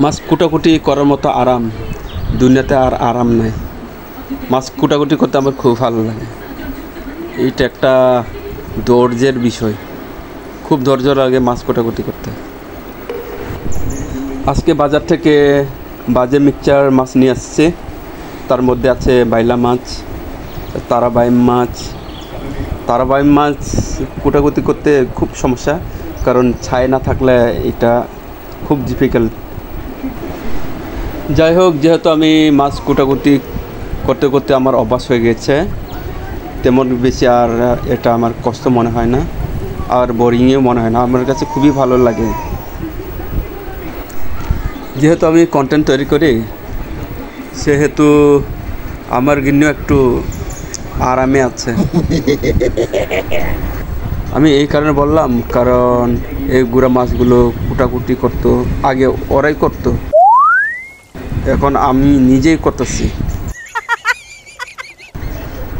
মাছ কুটাকুটি করার মতো আরাম দুনিয়াতে আর আরাম নাই। মাছ কুটাকুটি করতে আমার খুব ভালো লাগে। এইটা একটা ধৈর্যের বিষয়, খুব ধৈর্য লাগে মাছ কুটাকুটি করতে। আজকে বাজার থেকে বাজে মিক্সচার মাছ নিয়ে আসছে। তার মধ্যে আছে বাইলা মাছ, তারাবাইম মাছ। তারাবাইম মাছ কুটাকুটি করতে খুব সমস্যা, কারণ ছাই না থাকলে এটা খুব ডিফিকাল্ট। যাই হোক, যেহেতু আমি মাছ কুটাকুটি করতে করতে আমার অভ্যাস হয়ে গেছে, তেমন বেশি আর এটা আমার কষ্ট মনে হয় না, আর বোরিংও মনে হয় না। আমার কাছে খুবই ভালো লাগে। যেহেতু আমি কন্টেন্ট তৈরি করি, সেহেতু আমার গিন্নিও একটু আরামে আছে। আমি এই কারণে বললাম, কারণ এই গুঁড়া মাছগুলো কুটাকুটি করতো আগে ওরাই করতো, এখন আমি নিজেই করতেছি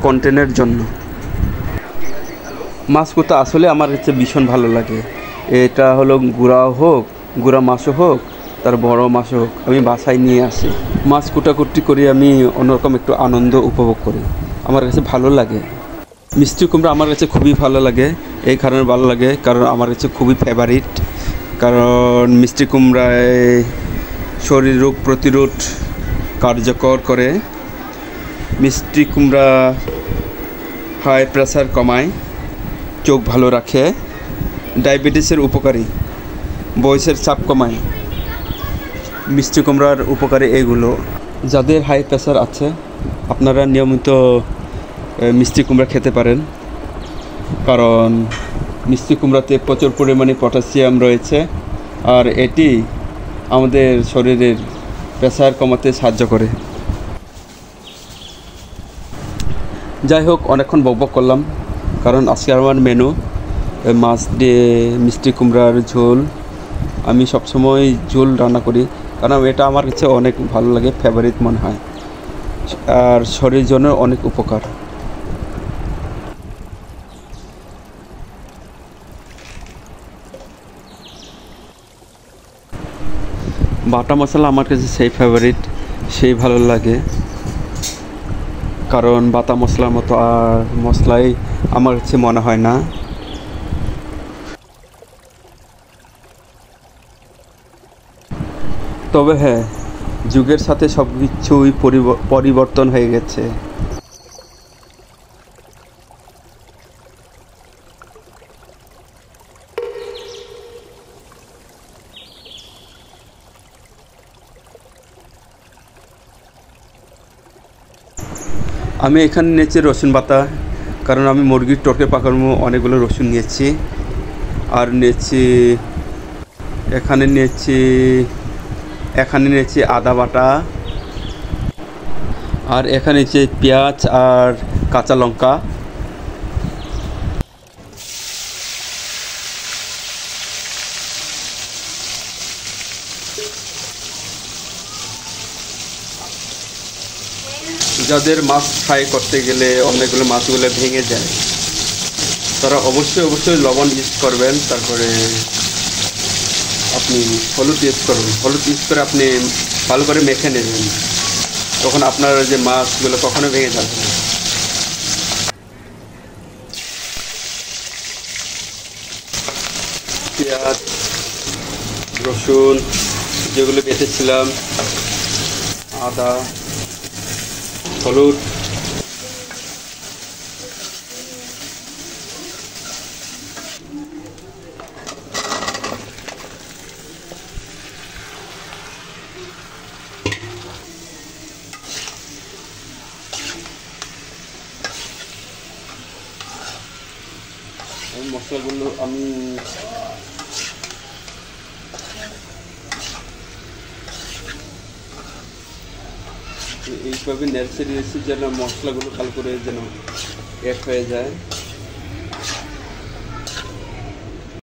কন্টেন্টের জন্য। মাছ কুটা আসলে আমার কাছে ভীষণ ভালো লাগে। এটা হলো গুঁড়া মাছও হোক, তার বড় মাছও হোক, আমি বাসায় নিয়ে আসি। মাছ কুটাকুটি করি, আমি অন্যরকম একটু আনন্দ উপভোগ করি, আমার কাছে ভালো লাগে। মিষ্টি কুমড়া আমার কাছে খুবই ভালো লাগে। এই কারণে ভালো লাগে কারণ আমার কাছে খুবই ফেভারিট। কারণ মিষ্টি কুমড়ায় শরীর রোগ প্রতিরোধ কার্যকর করে। মিষ্টি কুমড়া হাই প্রেসার কমায়, চোখ ভালো রাখে, ডায়াবেটিসের উপকারী, বয়সের চাপ কমায়। মিষ্টি কুমড়ার উপকারী এগুলো। যাদের হাই প্রেসার আছে, আপনারা নিয়মিত মিষ্টি কুমড়া খেতে পারেন, কারণ মিষ্টি কুমড়াতে প্রচুর পরিমাণে পটাশিয়াম রয়েছে, আর এটি আমাদের শরীরের প্রেসার কমাতে সাহায্য করে। যাই হোক, অনেকক্ষণ বকবক করলাম, কারণ আজকে আমার মেনু মাছ দিয়ে মিষ্টি কুমড়ার ঝোল। আমি সবসময় ঝোল রান্না করি, কারণ এটা আমার কাছে অনেক ভালো লাগে, ফেভারিট মনে হয়, আর শরীরের জন্য অনেক উপকার। বাটা মশলা আমার কাছে সেই ফেভারিট, সেই ভালো লাগে, কারণ বাটা মশলার মতো আর মশলাই আমার কাছে মনে হয় না। তবে হ্যাঁ, যুগের সাথে সব কিছুই পরিবর্তন হয়ে গেছে। আমি এখানে নিয়েছি রসুন বাটা, কারণ আমি মুরগির টকে পাকানো অনেকগুলো রসুন নিয়েছি। আর এখানে নিয়েছি আদা বাটা, আর এখানে নিয়েছি পেঁয়াজ আর কাঁচা লঙ্কা। যাদের মাছ ফ্রাই করতে গেলে অনেকগুলো মাছগুলো ভেঙে যায়, তারা অবশ্যই লবণ ইউজ করবেন। তারপরে আপনি হলুদ ইউজ করবেন। হলুদ ইউজ করে আপনি ভালো করে মেখে নেবেন, তখন আপনার যে মাছগুলো কখনো ভেঙে যাবে না। পেঁয়াজ, রসুন যেগুলো বেটেছিলাম, আদা, হলুদ, মশলাগুলো আমি এইভাবে নেড়ে দিয়েছি যেন মশলাগুলো ভালো করে যেন এড হয়ে যায়।